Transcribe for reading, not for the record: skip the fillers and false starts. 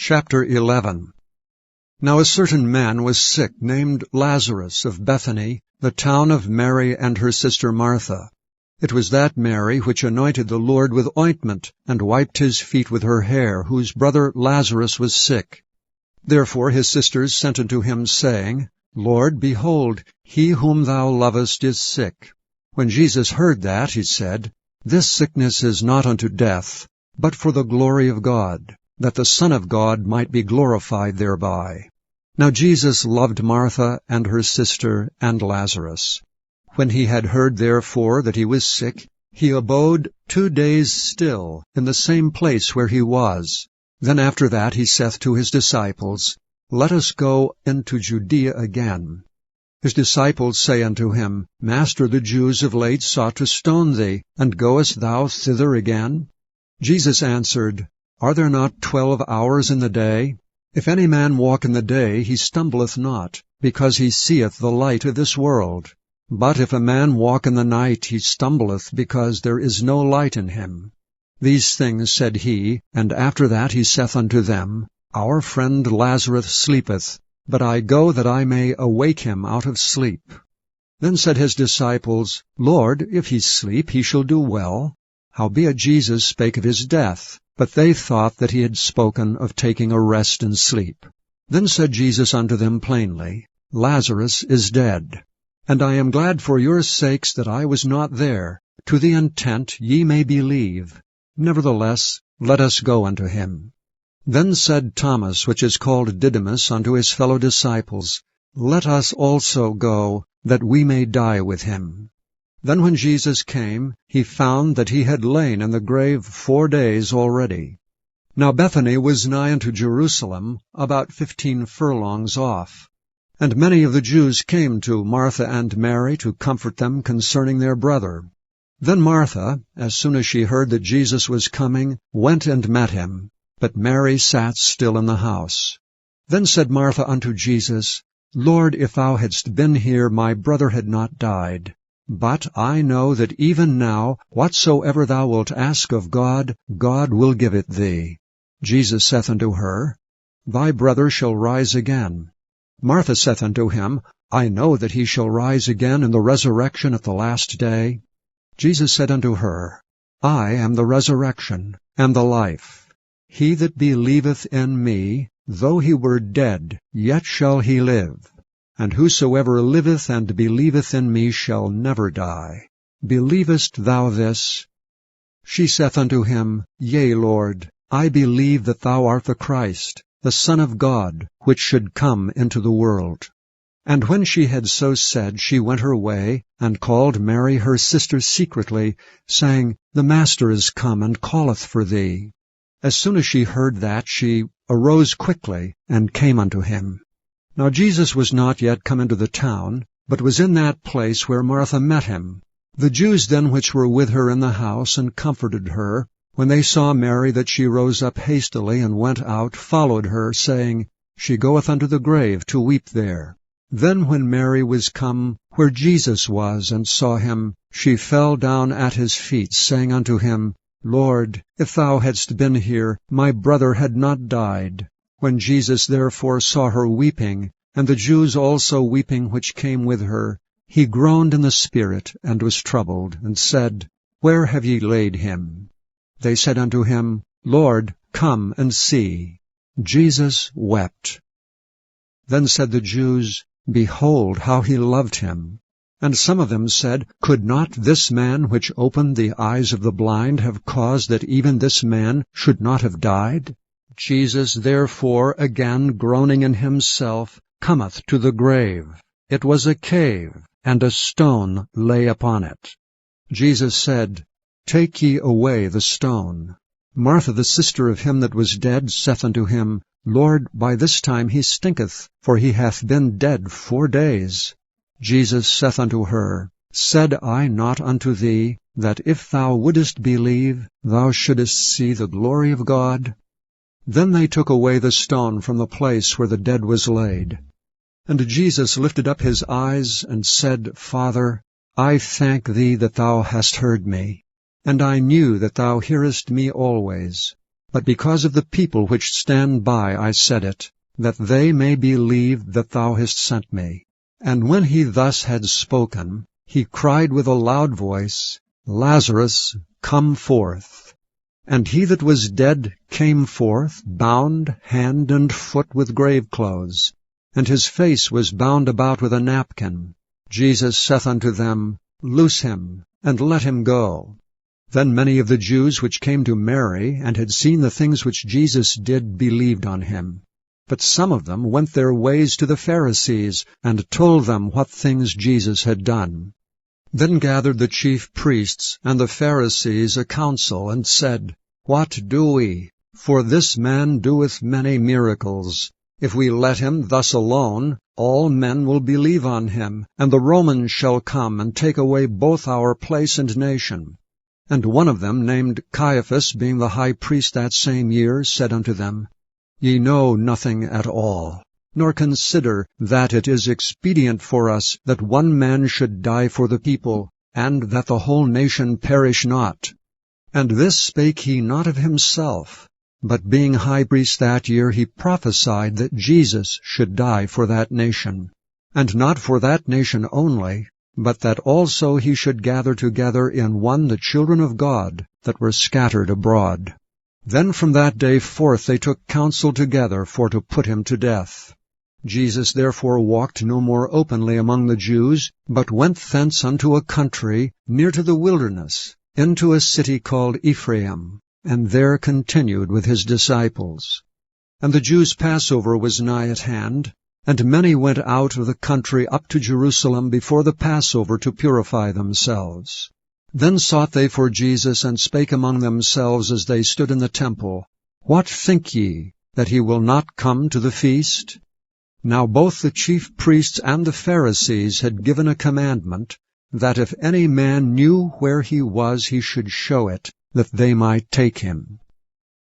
Chapter 11. Now a certain man was sick, named Lazarus, of Bethany, the town of Mary and her sister Martha. It was that Mary which anointed the Lord with ointment, and wiped his feet with her hair, whose brother Lazarus was sick. Therefore his sisters sent unto him, saying, Lord, behold, he whom thou lovest is sick. When Jesus heard that, he said, This sickness is not unto death, but for the glory of God, that the Son of God might be glorified thereby. Now Jesus loved Martha and her sister and Lazarus. When he had heard therefore that he was sick, he abode 2 days still in the same place where he was. Then after that he saith to his disciples, Let us go into Judea again. His disciples say unto him, Master, the Jews of late sought to stone thee, and goest thou thither again? Jesus answered, Are there not 12 hours in the day? If any man walk in the day, he stumbleth not, because he seeth the light of this world. But if a man walk in the night, he stumbleth, because there is no light in him. These things said he, and after that he saith unto them, Our friend Lazarus sleepeth, but I go that I may awake him out of sleep. Then said his disciples, Lord, if he sleep, he shall do well. Howbeit Jesus spake of his death, but they thought that he had spoken of taking a rest and sleep. Then said Jesus unto them plainly, Lazarus is dead. And I am glad for your sakes that I was not there, to the intent ye may believe. Nevertheless, let us go unto him. Then said Thomas, which is called Didymus, unto his fellow disciples, Let us also go, that we may die with him. Then when Jesus came, he found that he had lain in the grave 4 days already. Now Bethany was nigh unto Jerusalem, about 15 furlongs off. And many of the Jews came to Martha and Mary to comfort them concerning their brother. Then Martha, as soon as she heard that Jesus was coming, went and met him. But Mary sat still in the house. Then said Martha unto Jesus, Lord, if thou hadst been here, my brother had not died. But I know that even now, whatsoever thou wilt ask of God, God will give it thee. Jesus saith unto her, Thy brother shall rise again. Martha saith unto him, I know that he shall rise again in the resurrection at the last day. Jesus said unto her, I am the resurrection and the life. He that believeth in me, though he were dead, yet shall he live. And whosoever liveth and believeth in me shall never die. Believest thou this? She saith unto him, Yea, Lord, I believe that thou art the Christ, the Son of God, which should come into the world. And when she had so said, she went her way, and called Mary her sister secretly, saying, The Master is come, and calleth for thee. As soon as she heard that, she arose quickly, and came unto him. Now Jesus was not yet come into the town, but was in that place where Martha met him. The Jews then which were with her in the house, and comforted her, when they saw Mary that she rose up hastily, and went out, followed her, saying, She goeth unto the grave to weep there. Then when Mary was come where Jesus was, and saw him, she fell down at his feet, saying unto him, Lord, if thou hadst been here, my brother had not died. When Jesus therefore saw her weeping, and the Jews also weeping which came with her, he groaned in the spirit, and was troubled, and said, Where have ye laid him? They said unto him, Lord, come and see. Jesus wept. Then said the Jews, Behold how he loved him. And some of them said, Could not this man which opened the eyes of the blind have caused that even this man should not have died? Jesus therefore, again groaning in himself, cometh to the grave. It was a cave, and a stone lay upon it. Jesus said, Take ye away the stone. Martha the sister of him that was dead saith unto him, Lord, by this time he stinketh, for he hath been dead 4 days. Jesus saith unto her, Said I not unto thee, that if thou wouldest believe, thou shouldest see the glory of God? Then they took away the stone from the place where the dead was laid. And Jesus lifted up his eyes, and said, Father, I thank thee that thou hast heard me. And I knew that thou hearest me always. But because of the people which stand by I said it, that they may believe that thou hast sent me. And when he thus had spoken, he cried with a loud voice, Lazarus, come forth. And he that was dead came forth, bound hand and foot with grave clothes, and his face was bound about with a napkin. Jesus saith unto them, Loose him, and let him go. Then many of the Jews which came to Mary, and had seen the things which Jesus did, believed on him. But some of them went their ways to the Pharisees, and told them what things Jesus had done. Then gathered the chief priests and the Pharisees a council, and said, What do we? For this man doeth many miracles. If we let him thus alone, all men will believe on him, and the Romans shall come and take away both our place and nation. And one of them, named Caiaphas, being the high priest that same year, said unto them, Ye know nothing at all, nor consider that it is expedient for us that one man should die for the people, and that the whole nation perish not. And this spake he not of himself, but being high priest that year, he prophesied that Jesus should die for that nation, and not for that nation only, but that also he should gather together in one the children of God that were scattered abroad. Then from that day forth they took counsel together for to put him to death. Jesus therefore walked no more openly among the Jews, but went thence unto a country near to the wilderness, into a city called Ephraim, and there continued with his disciples. And the Jews' Passover was nigh at hand, and many went out of the country up to Jerusalem before the Passover to purify themselves. Then sought they for Jesus, and spake among themselves as they stood in the temple, What think ye, that he will not come to the feast? Now both the chief priests and the Pharisees had given a commandment, that if any man knew where he was, he should show it, that they might take him.